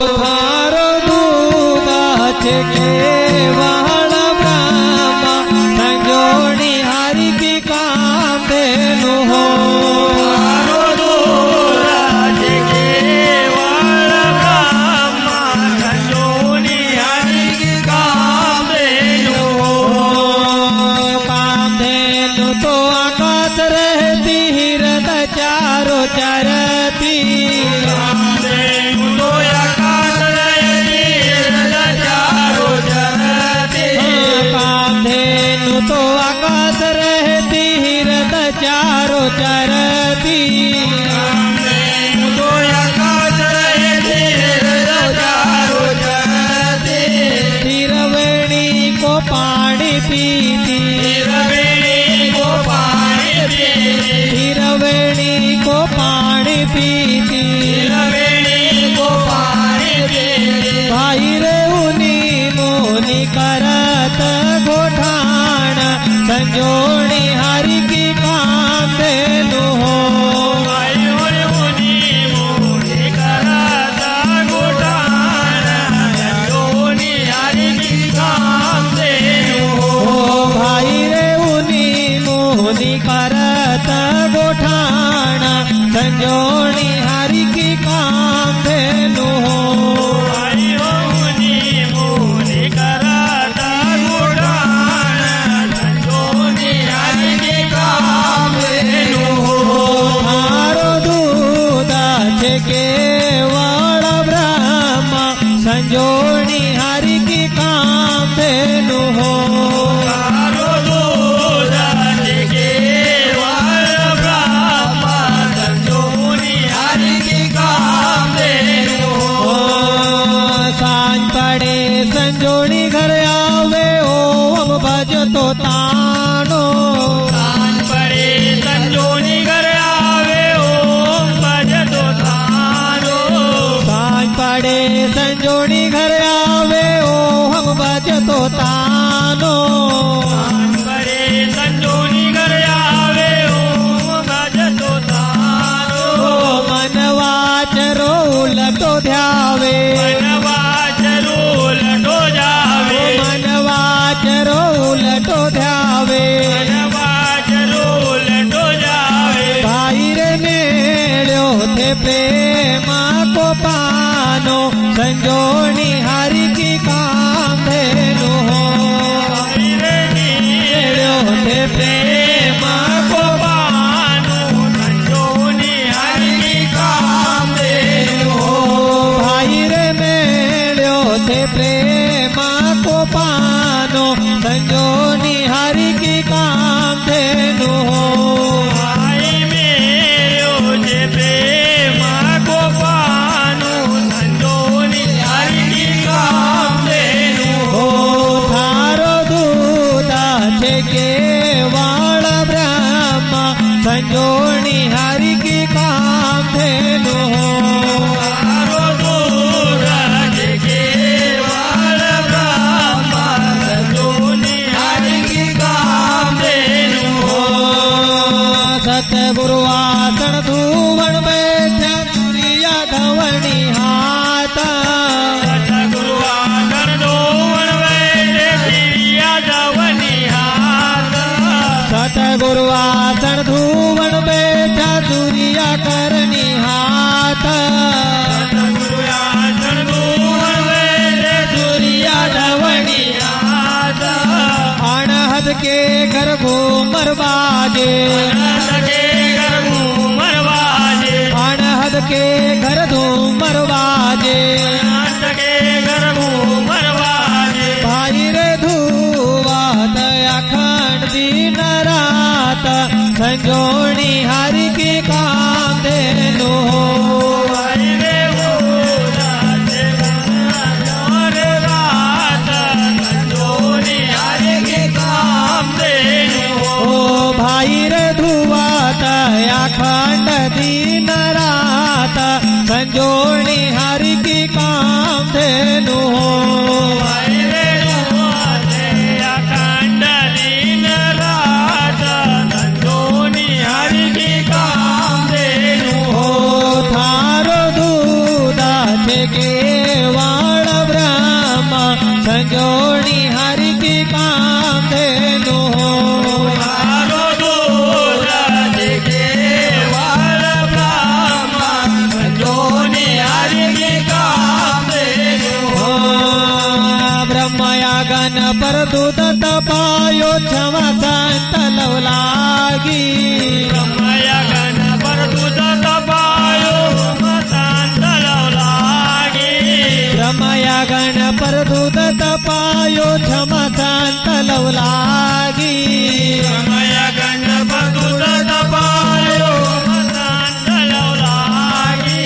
थारो दूधाचे केवळ ब्रह्मा संजोणी हरि की काम धेनु हो। थारो दूधाचे केवळ ब्रह्मा संजोणी हरि की काम धेनु हो। काम धेनु तो आकाश रहती हिरद चारो चरती। तो आकाश रहती हिरद चारो चरती। तो आकाश रहती हिरद चारो चरती। तिरवेणी को पानी पीती। तिरवेणी को पानी पीती। तिरवेणी को पानी पीती। तिरवेणी को पानी पीती। भाई रे उनी मोनी करत गोठान संजोणी हरि की काम धेनु हो। भाई रे उनी मोनी करत गोठान संजोणी हरि की काम धेनु हो। भाई रे उनी मोनी करत गोठान संजोणी हरि की काम धेनु हो। भाई उनी मोनी करत गोठान संजोणी हरि की काम धेनु हो। थारो दूधाचे केवळ ब्रह्मा संजोणी हरि की काम धेनु हो। थारो दूधाचे केवळ ब्रह्मा संजोणी हरि की काम धेनु हो। सांज पड़े संजोणी घर आवे ओम भजतो तानो। सांज पड़े संजोणी घर आवे ओम भजतो तानो। सांज पड़े संजोणी घर आवे ओम भजतो तानो। सांज पड़े संजोणी घर आवे ओम भजतो तानो। मनवाचरो उलटो ध्यावे। मनवाचरो उलटो जावे। मनवाचरो उलटो ध्यावे। मनवाचरो उलटो जावे। भाई रे मेळ्यो थे प्रेमा को पानो संजोणी हरि की काम धेनु हो। भाई रे मेळ्यो थे प्रेमा को पानो संजोणी हरि की काम धेनु हो। भाई रे मेळ्यो थे प्रेमा को पानो संजोणी हरि की काम धेनु हो। भाई मेरे जे प्रेमा को पानो संजोणी हरि की काम धेनु हो। थारो दूधाचे केवळ ब्रह्मा संजोणी हरि की काम धेनु हो। थारो दूधाचे केवळ ब्रह्मा संजोणी हरि की काम धेनु हो। सतगुरु आसन धुवन बैठा सूर्या धवणी हात। सतगुरु आसन धुवन बैठे सूर्या धवणी हात। सतगुरु आसन धुवन बैठा सूर्या करणी हात। सतगुरु आसन धुवन बैठे सूर्या धवणी हात। अनहद के घर घूमर बाजे। अनहद के घर घूमर बाजे। अनहद के घर धूमर बाजे। अनहद के घर घूमर बाजे। भाई रे धुवात अखंड दिन रात संजोणी हरि की काम धेनु हो। भाई रे दूधाचे और रात संजोणी हरि की काम धेनु हो। ओ भाई रे धुवात अखंड दिन रात संजोणी हरि की काम धेनु हो। भाई रे दूधाचे अखंड दिन रात संजोणी हरि की काम केवाळ ब्रह्म संजोणी हरि की काम धेनु हो तारो दूध केवल ब्रह्म संजोनी हरि की काम धेनु हो ब्रह्मया गण पर दूध तपायो क्षमा संत लवलागी ब्रह्मया गण पर दूध तपायो संत लवलागी ब्रह्मया गण पर दूध तपायो क्षमा संत लवलागी ब्रह्मया गण पर दूध तपायो संत लवलागी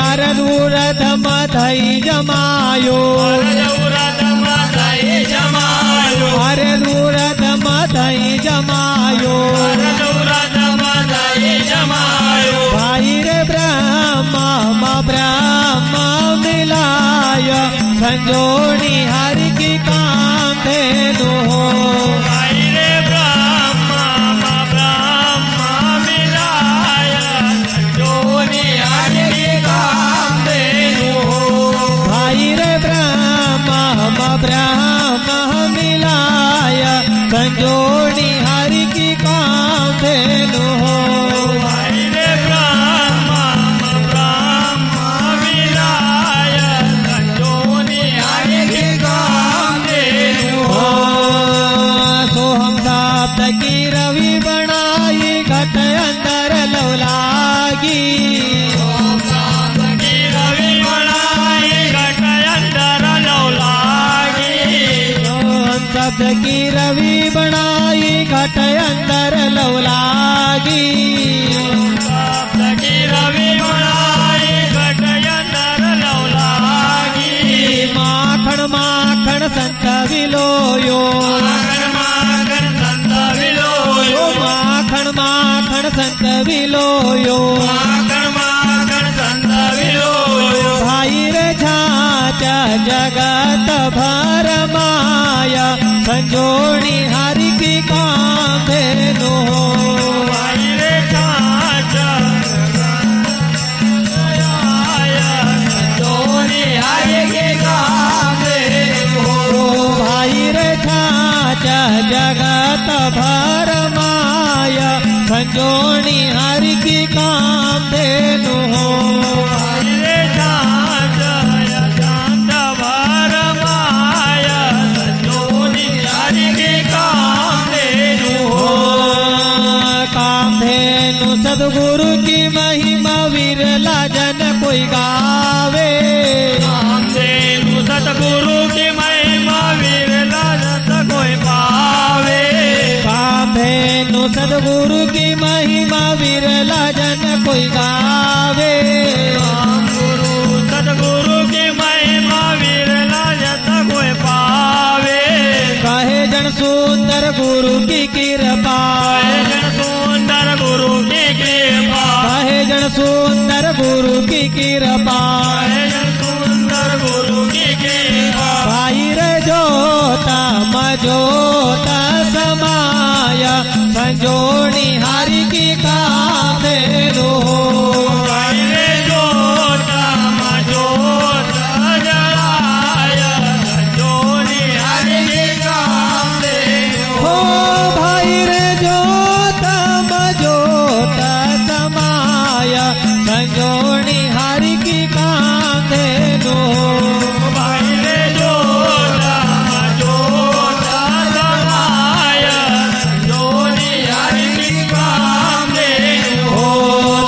अरदूरध मधई जमायो अरदूरध मधई जमायो अरदूरध मधई जमायो अरदूरध मधई जमायो भाई रे ब्रह्म ब्रह्म मिलाय संजोणी हरि की काम धेनु हो भाई रे ब्रह्म मिलाय संजोनी हरि की काम धेनु हो भाई रे ब्रह्म मिलाय संजोणी हरि की काम धेनु हो भाई रे ब्रह्म मिलाय संजोनी हरि की काम धेनु हो सोहम शब्द की रवि बनाई घट अंदर लवलागी की रवि बनाई घट अंदर लवलागी सोहम शब्द की रवि बनाई घट अंदर लवलागी की रवि बनाई घट अंदर लवलागी माखण माखण संत विलोयो माखन संत विलोयो माखण माखण संत विलोयो माखन संत विलोयो भाई रे छात्या जगत भर माया संजोणी हरि की काम धेनु हो भाई रे छाचा संजोनी हरि की काम धेनु हो भाई रे छात्या जगत भर माया संजोणी हरि की काम धेनु हो भाई रे छाचा चांद भर माया संजोनी हरि की काम धेनु हो काम धेनु सदगुरु की महिमा विरला जन कोई गावे कामधेनु सतगुरु की महिमा विरला जन कोई पावे काम धेनु सदगुरु की महिमा विरला जन कोई गावे गुरु सतगुरु की महिमा विरला जन कोई पावे कहे जन सुंदर गुरु की कृपा जन सुंदर गुरु की कृपा कहे जन सुंदर गुरु की कृपा जन सुंदर गुरु की कृपा भाई रे जोता मजोता समाया संजोणी हरि की काम धेनु हो भाई रे जोता मजोता जलाया संजोनी हरि की काम धेनु हो भाई रे जोता मजोता समाया संजोणी हरि की काम धेनु हो भाई रे जोता जलाया संजोनी हरि की काम धेनु हो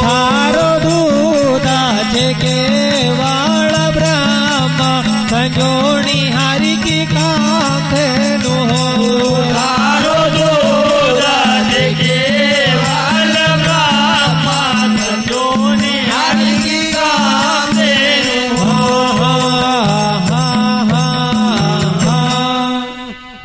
थारो दूधा छे केवाळ ब्रह्म संजोणी हरि की काम धेनु हो तारो दूध केवल ब्रह्म संजोनी हरि की काम धेनु हो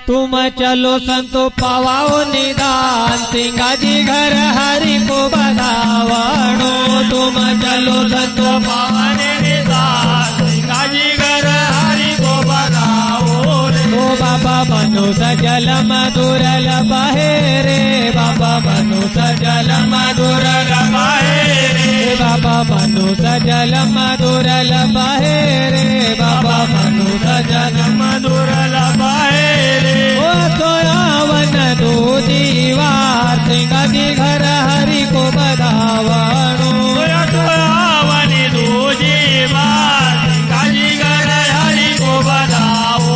तुम चलो संतो पावाओ निदान सिंगाजी घर हरि को बधावणो तुम चलो संतो पावन निदान सिंगाजी घर हरि को बधाओ रे ओ बाबा मनुष्य जल मधुरल बहे रे बाबा मनुष्य जल मधुरल बहे रे बाबा मनुष्य जल मधुरल बहे रे बाबा मनुष्य जल मधुरल बहे रे ओ सोयावन दो जीवार सिंगाजी घर हरि को बधावणो सोयावन दो जीवार सिंगाजी घर हरि को बधावो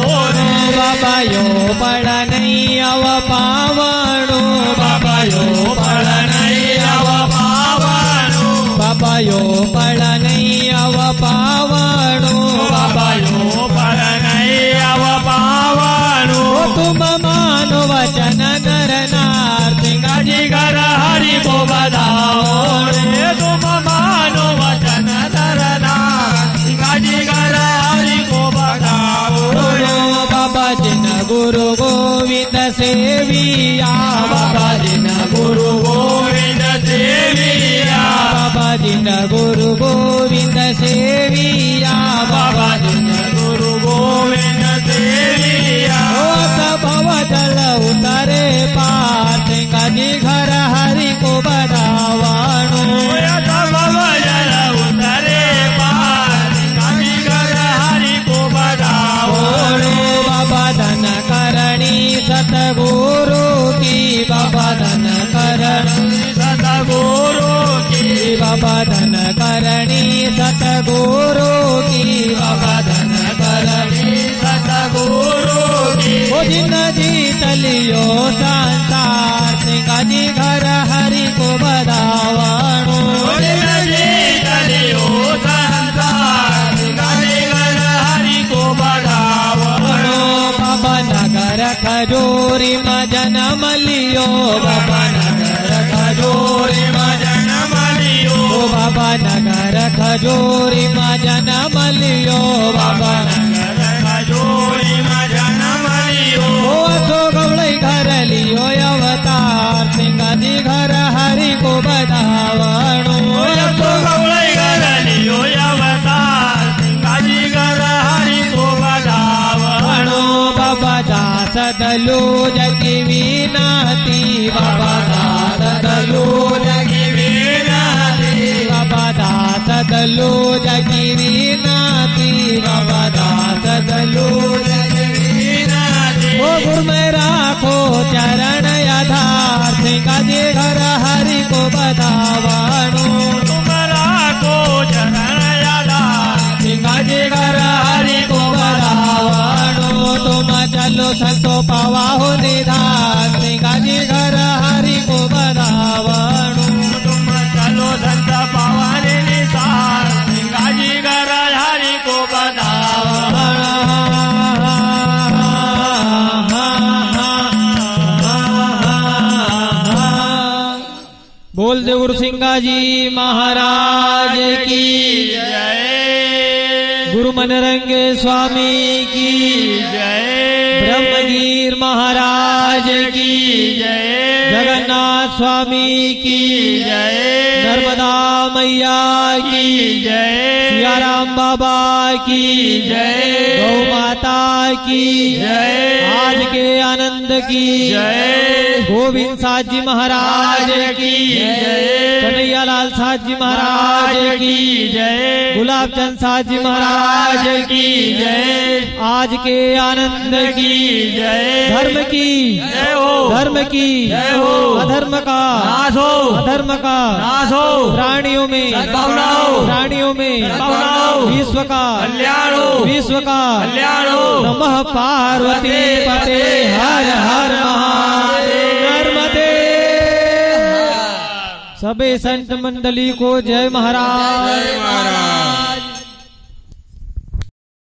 बाबा यो पड़ नहीं अव पावणो बाबा यो पड़ नहीं अव पावणो बाबा यो पड़ नहीं अव पावणो बाबा यो पड़ नहीं अव पावणो तुम मानो वचन नर नार सिंगाजी घर हरि को बधाओ रे तुम मानो वचन नर नार सिंगाजी घर हरि को बधाओ बाबा जिन गुरु गोविंद सेविया बाबा जिन गुरु गोविंद सेविया बाबा जिन गुरु गोविंद सेविया बाबा जिन गुरु गोविंद सेविया भव जल उतरे पार सिंगाजी घर हरि को बधावणो भव जल उतरे पार सिंगाजी घर हरि को बधावणो बाबा धन करणी सतगुरु की बाबा धन करणी सतगुरु की बाबा धन करणी सतगुरु की बाबा धन करणी सतगुरु की ओ जिन जीत लियो संसार सिंगाजी घर हरि को बधावणो जिन जीत लियो संसार सिंगाजी घर हरि को बधावणो बाबा नगर खजोरी में जन्म लियो बाबा नगर खजोरी में जन्म लियो बाबा नगर खजोरी में जन्म लियो बाबा नगर खजोरी में जन्म लियो सो गवड़ई घर लियो अवतार सिंगाजी घर हरि को बधावणो सो गवड़ई घर लियो अवतार सिंगाजी घर हरि को बधावणो बाबा दास दलो जगी विनती बाबा दास दलो जगी विनती बाबा दास दलो जगी विनती बाबा दास दलो जगी विनती ओ गुरु में राखो चरण आधार सिंगाजी घर हरि को बधावणो तुम राखो चरण आधार सिंगाजी घर हरि को बधावणो तुम चलो संतो पावा हो निधान सिंगाजी घर हरि को बधावणो तुम चलो संत पावा निधान सिंगाजी घर हरि को बधावणो बोल दे गुरु सिंगाजी महाराज की जय गुरु मनरंग स्वामी की जय ब्रह्मगीर महाराज की जय जगन्नाथ स्वामी की जय नर्मदा मैया की जय सियाराम बाबा की जय गौ माता की जय आज के आनंद की जय गोविंद साथ जी महाराज की जय कन्हैया लाल साथ जी महाराज की जय गुलाब चंद साथ जी महाराज की जय आज के आनंद की जय धर्म की जय हो धर्म की जय हो अधर्म का नाश हो अधर्म का नाश हो प्राणियों में सद्भावना हो प्राणियों में सद्भावना हो विश्व का कल्याण हो विश्व का कल्याण हो नमः पार्वती पते हर हर महादेव नर्मदे सबे संत मंडली को जय महाराज।